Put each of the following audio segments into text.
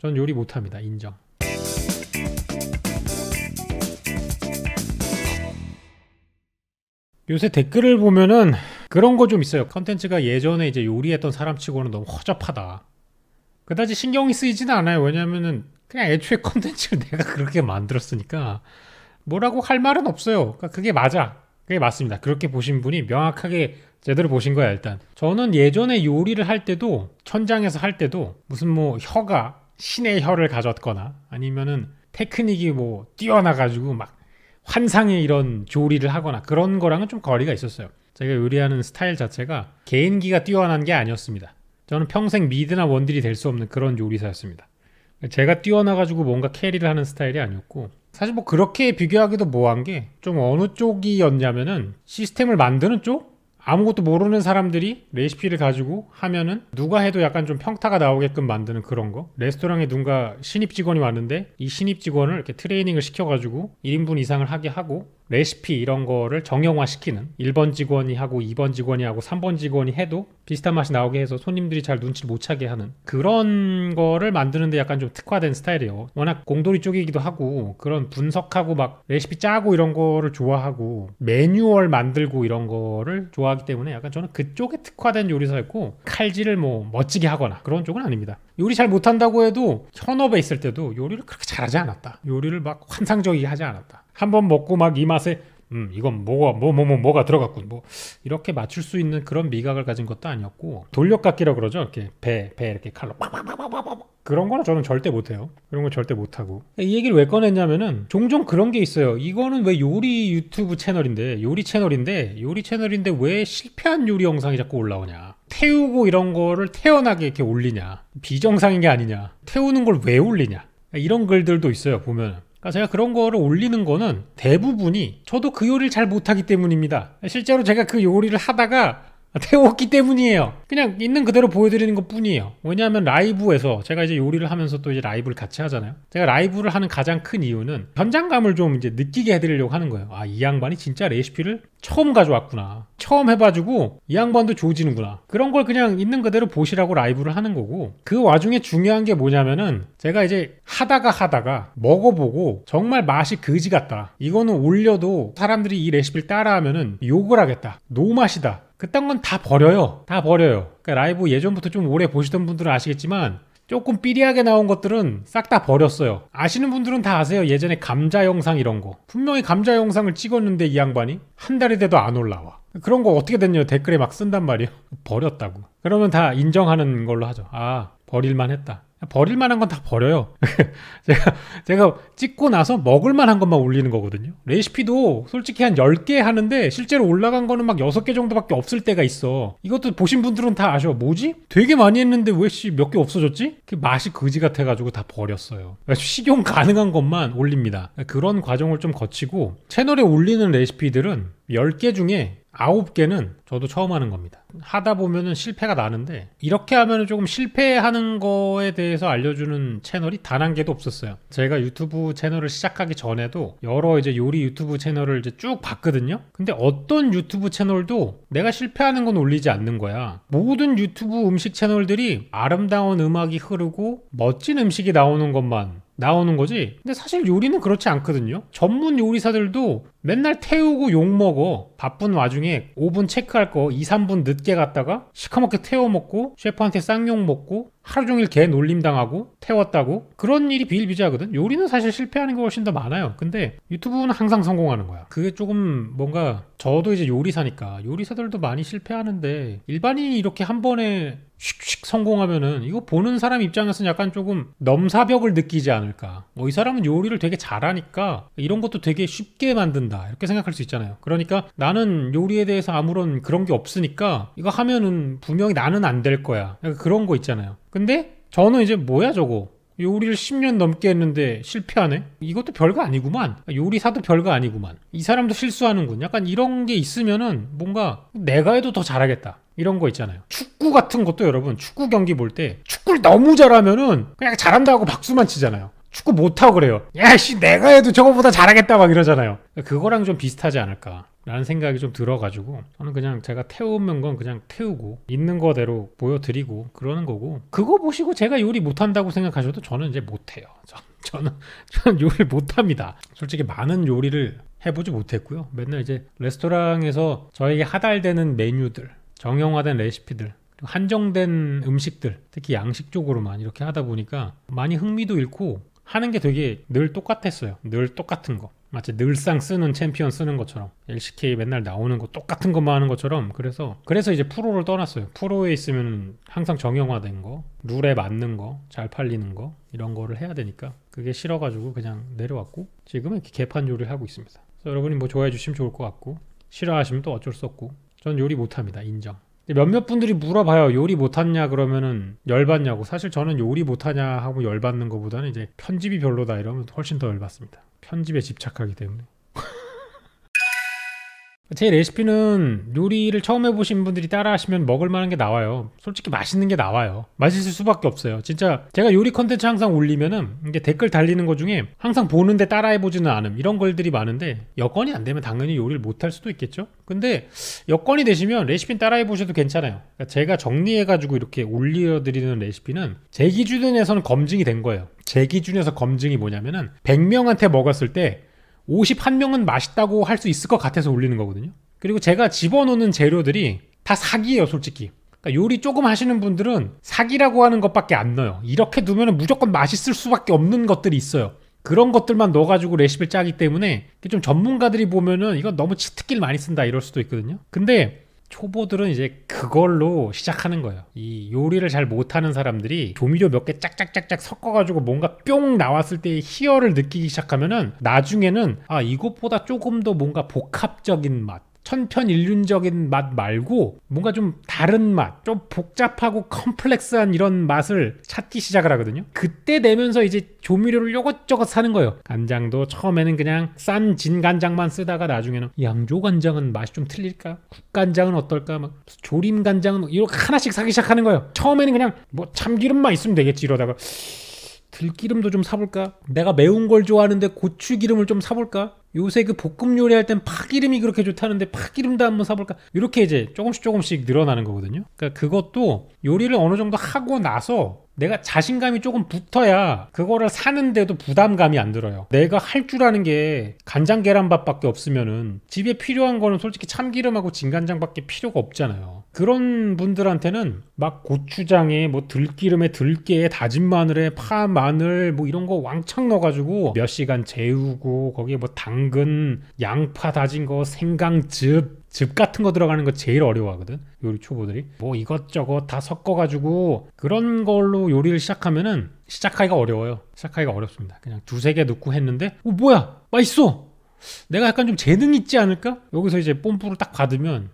전 요리 못합니다. 인정. 요새 댓글을 보면은 그런 거 좀 있어요. 컨텐츠가 예전에 이제 요리했던 사람 치고는 너무 허접하다. 그다지 신경이 쓰이지는 않아요. 왜냐면은 그냥 애초에 컨텐츠를 내가 그렇게 만들었으니까 뭐라고 할 말은 없어요. 그러니까 그게 맞아. 그게 맞습니다. 그렇게 보신 분이 명확하게 제대로 보신 거야. 일단 저는 예전에 요리를 할 때도, 천장에서 할 때도 무슨 뭐 혀가 신의 혀를 가졌거나 아니면은 테크닉이 뭐 뛰어나가지고 막 환상의 이런 조리를 하거나 그런 거랑은 좀 거리가 있었어요. 제가 요리하는 스타일 자체가 개인기가 뛰어난 게 아니었습니다. 저는 평생 미드나 원딜이 될 수 없는 그런 요리사였습니다. 제가 뛰어나가지고 뭔가 캐리를 하는 스타일이 아니었고, 사실 뭐 그렇게 비교하기도 뭐한 게 좀 어느 쪽이었냐면은 시스템을 만드는 쪽? 아무것도 모르는 사람들이 레시피를 가지고 하면은 누가 해도 약간 좀 평타가 나오게끔 만드는 그런 거. 레스토랑에 누군가 신입 직원이 왔는데 이 신입 직원을 이렇게 트레이닝을 시켜가지고 1인분 이상을 하게 하고 레시피 이런 거를 정형화시키는, 1번 직원이 하고 2번 직원이 하고 3번 직원이 해도 비슷한 맛이 나오게 해서 손님들이 잘 눈치를 못 채게 하는 그런 거를 만드는데 약간 좀 특화된 스타일이에요. 워낙 공돌이 쪽이기도 하고 그런 분석하고 막 레시피 짜고 이런 거를 좋아하고 매뉴얼 만들고 이런 거를 좋아하기 때문에 약간 저는 그쪽에 특화된 요리사였고, 칼질을 뭐 멋지게 하거나 그런 쪽은 아닙니다. 요리 잘 못한다고 해도 현업에 있을 때도 요리를 그렇게 잘하지 않았다. 요리를 막 환상적이게 하지 않았다. 한번 먹고 막 이 맛에 이건 뭐가 들어갔군 뭐 이렇게 맞출 수 있는 그런 미각을 가진 것도 아니었고, 돌려깎기라고 그러죠. 이렇게 배 이렇게 칼로 그런 거는 저는 절대 못해요. 그런 거 절대 못하고. 이 얘기를 왜 꺼냈냐면은 종종 그런 게 있어요. 이거는 왜 요리 유튜브 채널인데, 요리 채널인데 왜 실패한 요리 영상이 자꾸 올라오냐, 태우고 이런 거를 태연하게 이렇게 올리냐, 비정상인 게 아니냐, 태우는 걸 왜 올리냐, 이런 글들도 있어요 보면은. 그러니까 제가 그런 거를 올리는 거는 대부분이 저도 그 요리를 잘 못하기 때문입니다. 실제로 제가 그 요리를 하다가 태웠기 때문이에요. 그냥 있는 그대로 보여드리는 것 뿐이에요. 왜냐하면 라이브에서 제가 이제 요리를 하면서 또 이제 라이브를 같이 하잖아요. 제가 라이브를 하는 가장 큰 이유는 현장감을 좀 이제 느끼게 해드리려고 하는 거예요. 아, 이 양반이 진짜 레시피를 처음 가져왔구나, 처음 해봐주고 이 양반도 조지는구나, 그런 걸 그냥 있는 그대로 보시라고 라이브를 하는 거고, 그 와중에 중요한 게 뭐냐면은 제가 이제 하다가 먹어보고 정말 맛이 그지 같다, 이거는 올려도 사람들이 이 레시피를 따라하면은 욕을 하겠다, 노맛이다, 그딴 건 다 버려요. 그러니까 라이브 예전부터 좀 오래 보시던 분들은 아시겠지만 조금 삐리하게 나온 것들은 싹 다 버렸어요. 아시는 분들은 다 아세요. 예전에 감자 영상 이런 거, 분명히 감자 영상을 찍었는데 이 양반이 한 달이 돼도 안 올라와. 그런 거 어떻게 됐냐 댓글에 막 쓴단 말이에요. 버렸다고. 그러면 다 인정하는 걸로 하죠. 아, 버릴만 했다. 버릴 만한 건 다 버려요. 제가 찍고 나서 먹을 만한 것만 올리는 거거든요. 레시피도 솔직히 한 10개 하는데 실제로 올라간 거는 막 6개 정도밖에 없을 때가 있어. 이것도 보신 분들은 다 아셔. 뭐지? 되게 많이 했는데 왜 몇 개 없어졌지? 그 맛이 그지 같아가지고 다 버렸어요. 식용 가능한 것만 올립니다. 그런 과정을 좀 거치고 채널에 올리는 레시피들은 10개 중에 9개는 저도 처음 하는 겁니다. 하다 보면은 실패가 나는데, 이렇게 하면은 조금 실패하는 거에 대해서 알려주는 채널이 단 한 개도 없었어요. 제가 유튜브 채널을 시작하기 전에도 여러 이제 요리 유튜브 채널을 이제 쭉 봤거든요. 근데 어떤 유튜브 채널도 내가 실패하는 건 올리지 않는 거야. 모든 유튜브 음식 채널들이 아름다운 음악이 흐르고 멋진 음식이 나오는 것만 나오는 거지. 근데 사실 요리는 그렇지 않거든요. 전문 요리사들도 맨날 태우고 욕먹어. 바쁜 와중에 오븐 체크할 거 2, 3분 늦게 갔다가 시커멓게 태워 먹고 셰프한테 쌍욕 먹고 하루 종일 개 놀림 당하고 태웠다고, 그런 일이 비일비재하거든. 요리는 사실 실패하는 게 훨씬 더 많아요. 근데 유튜브는 항상 성공하는 거야. 그게 조금 뭔가, 저도 이제 요리사니까 요리사들도 많이 실패하는데 일반인이 이렇게 한 번에 슉슉 성공하면은 이거 보는 사람 입장에서는 약간 조금 넘사벽을 느끼지 않을까. 이 사람은 요리를 되게 잘하니까 이런 것도 되게 쉽게 만든다, 이렇게 생각할 수 있잖아요. 그러니까 나는 요리에 대해서 아무런 그런 게 없으니까 이거 하면은 분명히 나는 안 될 거야, 그런 거 있잖아요. 근데 저는 이제 뭐야 저거, 요리를 10년 넘게 했는데 실패하네? 이것도 별거 아니구만. 요리사도 별거 아니구만. 이 사람도 실수하는군. 약간 이런 게 있으면은 뭔가 내가 해도 더 잘하겠다, 이런 거 있잖아요. 축구 같은 것도 여러분, 축구 경기 볼 때 축구를 너무 잘하면은 그냥 잘한다 하고 박수만 치잖아요. 축구 못하고 그래요. 야씨, 내가 해도 저거보다 잘하겠다 막 이러잖아요. 그거랑 좀 비슷하지 않을까. 라는 생각이 좀 들어가지고 저는 그냥 제가 태우는 건 그냥 태우고 있는 거대로 보여드리고 그러는 거고, 그거 보시고 제가 요리 못한다고 생각하셔도 저는 이제 못해요. 저는 요리를 못합니다. 솔직히 많은 요리를 해보지 못했고요. 맨날 이제 레스토랑에서 저에게 하달되는 메뉴들, 정형화된 레시피들, 한정된 음식들, 특히 양식 쪽으로만 이렇게 하다 보니까 많이 흥미도 잃고 하는 게 되게 늘 똑같았어요. 늘 똑같은 거. 마치 늘상 쓰는 챔피언 쓰는 것처럼, LCK 맨날 나오는 거 똑같은 것만 하는 것처럼. 그래서 이제 프로를 떠났어요. 프로에 있으면 항상 정형화된 거, 룰에 맞는 거, 잘 팔리는 거, 이런 거를 해야 되니까 그게 싫어가지고 그냥 내려왔고, 지금은 이렇게 개판 요리를 하고 있습니다. 그래서 여러분이 뭐 좋아해 주시면 좋을 것 같고, 싫어하시면 또 어쩔 수 없고. 전 요리 못합니다. 인정. 몇몇 분들이 물어봐요. 요리 못하냐 그러면은 열받냐고. 사실 저는 요리 못하냐 하고 열받는 것보다는 이제 편집이 별로다 이러면 훨씬 더 열받습니다. 편집에 집착하기 때문에. 제 레시피는 요리를 처음 해보신 분들이 따라하시면 먹을 만한 게 나와요. 솔직히 맛있는 게 나와요. 맛있을 수밖에 없어요. 진짜 제가 요리 컨텐츠 항상 올리면은 이게 댓글 달리는 것 중에 항상 보는데 따라해보지는 않음, 이런 글들이 많은데, 여건이 안 되면 당연히 요리를 못할 수도 있겠죠. 근데 여건이 되시면 레시피는 따라해보셔도 괜찮아요. 그러니까 제가 정리해가지고 이렇게 올려드리는 레시피는 제 기준에서는 검증이 된 거예요. 제 기준에서 검증이 뭐냐면은 100명한테 먹었을 때 51명은 맛있다고 할 수 있을 것 같아서 올리는 거거든요. 그리고 제가 집어넣는 재료들이 다 사기예요, 솔직히. 그러니까 요리 조금 하시는 분들은 사기라고 하는 것밖에 안 넣어요. 이렇게 두면 무조건 맛있을 수밖에 없는 것들이 있어요. 그런 것들만 넣어가지고 레시피를 짜기 때문에 좀 전문가들이 보면은 이거 너무 치트키를 많이 쓴다 이럴 수도 있거든요. 근데 초보들은 이제 그걸로 시작하는 거예요. 이 요리를 잘 못하는 사람들이 조미료 몇 개 짝짝짝짝 섞어가지고 뭔가 뿅 나왔을 때의 희열을 느끼기 시작하면은 나중에는 이것보다 조금 더 뭔가 복합적인 맛, 천편일률적인 맛 말고 뭔가 좀 다른 맛, 좀 복잡하고 컴플렉스한 이런 맛을 찾기 시작을 하거든요. 그때 되면서 이제 조미료를 요것저것 사는 거예요. 간장도 처음에는 그냥 싼 진간장만 쓰다가 나중에는 양조간장은 맛이 좀 틀릴까? 국간장은 어떨까? 막 조림간장은 이렇게 하나씩 사기 시작하는 거예요. 처음에는 그냥 뭐 참기름만 있으면 되겠지 이러다가 들기름도 좀 사볼까? 내가 매운 걸 좋아하는데 고추기름을 좀 사볼까? 요새 그 볶음 요리할 땐 파기름이 그렇게 좋다는데 파기름도 한번 사볼까? 이렇게 이제 조금씩 늘어나는 거거든요. 그러니까 그것도 요리를 어느 정도 하고 나서 내가 자신감이 조금 붙어야 그거를 사는데도 부담감이 안 들어요. 내가 할 줄 아는 게 간장 계란밥밖에 없으면은 집에 필요한 거는 솔직히 참기름하고 진간장밖에 필요가 없잖아요. 그런 분들한테는 막 고추장에 뭐 들기름에 들깨에 다진 마늘에 파 마늘 뭐 이런 거 왕창 넣어가지고 몇 시간 재우고 거기에 뭐 당근, 양파 다진 거, 생강즙 같은 거 들어가는 거 제일 어려워하거든, 요리 초보들이. 뭐 이것저것 다 섞어가지고 그런 걸로 요리를 시작하면은 시작하기가 어려워요. 시작하기가 어렵습니다. 그냥 두세 개 넣고 했는데 뭐야 맛있어, 내가 약간 좀 재능 있지 않을까? 여기서 이제 뽐뿌를 딱 받으면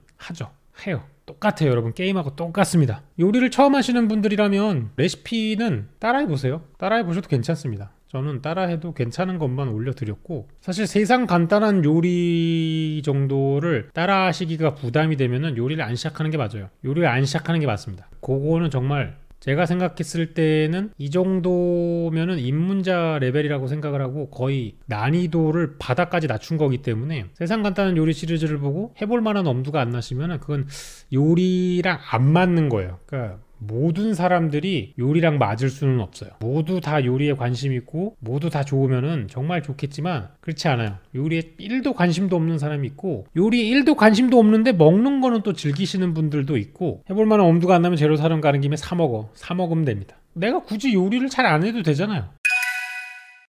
해요. 똑같아요, 여러분. 게임하고 똑같습니다. 요리를 처음 하시는 분들이라면 레시피는 따라해보세요. 따라해보셔도 괜찮습니다. 저는 따라해도 괜찮은 것만 올려드렸고, 사실 세상 간단한 요리 정도를 따라하시기가 부담이 되면은 요리를 안 시작하는 게 맞아요. 요리를 안 시작하는 게 맞습니다. 그거는 정말 제가 생각했을 때는 이 정도면은 입문자 레벨이라고 생각을 하고 거의 난이도를 바닥까지 낮춘 거기 때문에 세상 간단한 요리 시리즈를 보고 해볼 만한 엄두가 안 나시면은 그건 요리랑 안 맞는 거예요. 그러니까 모든 사람들이 요리랑 맞을 수는 없어요. 모두 다 요리에 관심 있고 모두 다 좋으면은 정말 좋겠지만 그렇지 않아요. 요리에 1도 관심도 없는 사람이 있고 요리에 1도 관심도 없는데 먹는 거는 또 즐기시는 분들도 있고, 해볼 만한 엄두가 안 나면 재료 사러 가는 김에 사 먹으면 됩니다. 내가 굳이 요리를 잘 안 해도 되잖아요.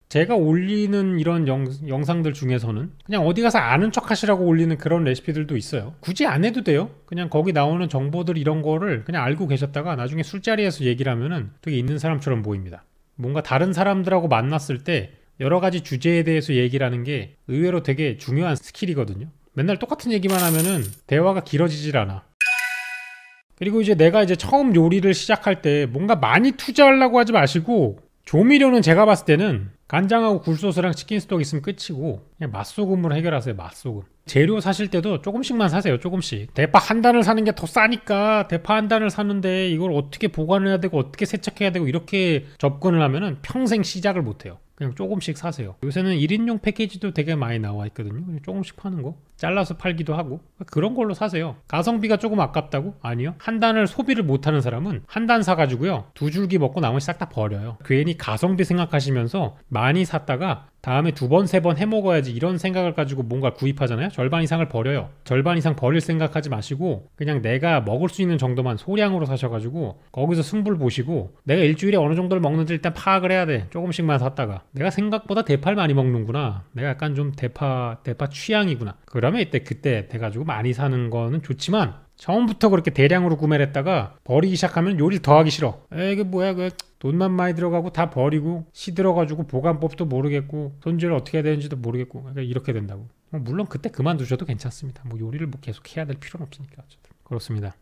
제가 올리는 이런 영상들 중에서는 그냥 어디 가서 아는 척 하시라고 올리는 그런 레시피들도 있어요. 굳이 안 해도 돼요. 그냥 거기 나오는 정보들 이런 거를 그냥 알고 계셨다가 나중에 술자리에서 얘기를 하면은 되게 있는 사람처럼 보입니다. 뭔가 다른 사람들하고 만났을 때 여러 가지 주제에 대해서 얘기를 하는 게 의외로 되게 중요한 스킬이거든요. 맨날 똑같은 얘기만 하면은 대화가 길어지질 않아. 그리고 이제 내가 이제 처음 요리를 시작할 때 뭔가 많이 투자하려고 하지 마시고, 조미료는 제가 봤을 때는 간장하고 굴소스랑 치킨 스톡 있으면 끝이고 그냥 맛소금으로 해결하세요. 맛소금. 재료 사실 때도 조금씩만 사세요. 조금씩. 대파 한 단을 사는 게 더 싸니까 대파 한 단을 사는데 이걸 어떻게 보관해야 되고 어떻게 세척해야 되고 이렇게 접근을 하면은 평생 시작을 못해요. 그냥 조금씩 사세요. 요새는 1인용 패키지도 되게 많이 나와 있거든요. 그냥 조금씩 파는 거 잘라서 팔기도 하고 그런 걸로 사세요. 가성비가 조금 아깝다고? 아니요. 한 단을 소비를 못하는 사람은 한 단 사가지고요 2줄기 먹고 나머지 싹 다 버려요. 괜히 가성비 생각하시면서 많이 샀다가 다음에 2번, 3번 해먹어야지 이런 생각을 가지고 뭔가 구입하잖아요. 절반 이상을 버려요. 절반 이상 버릴 생각하지 마시고 그냥 내가 먹을 수 있는 정도만 소량으로 사셔가지고 거기서 승부를 보시고 내가 일주일에 어느 정도를 먹는지 일단 파악을 해야 돼. 조금씩만 샀다가 내가 생각보다 대파를 많이 먹는구나. 내가 약간 좀 대파 취향이구나. 그러면 그때 돼가지고 많이 사는 거는 좋지만 처음부터 그렇게 대량으로 구매를 했다가 버리기 시작하면 요리를 더 하기 싫어. 이게 뭐야 돈만 많이 들어가고 다 버리고 시들어가지고 보관법도 모르겠고 손질을 어떻게 해야 되는지도 모르겠고 그러니까 이렇게 된다고. 물론 그때 그만두셔도 괜찮습니다. 뭐 요리를 뭐 계속 해야 될 필요는 없으니까. 어쨌든 그렇습니다.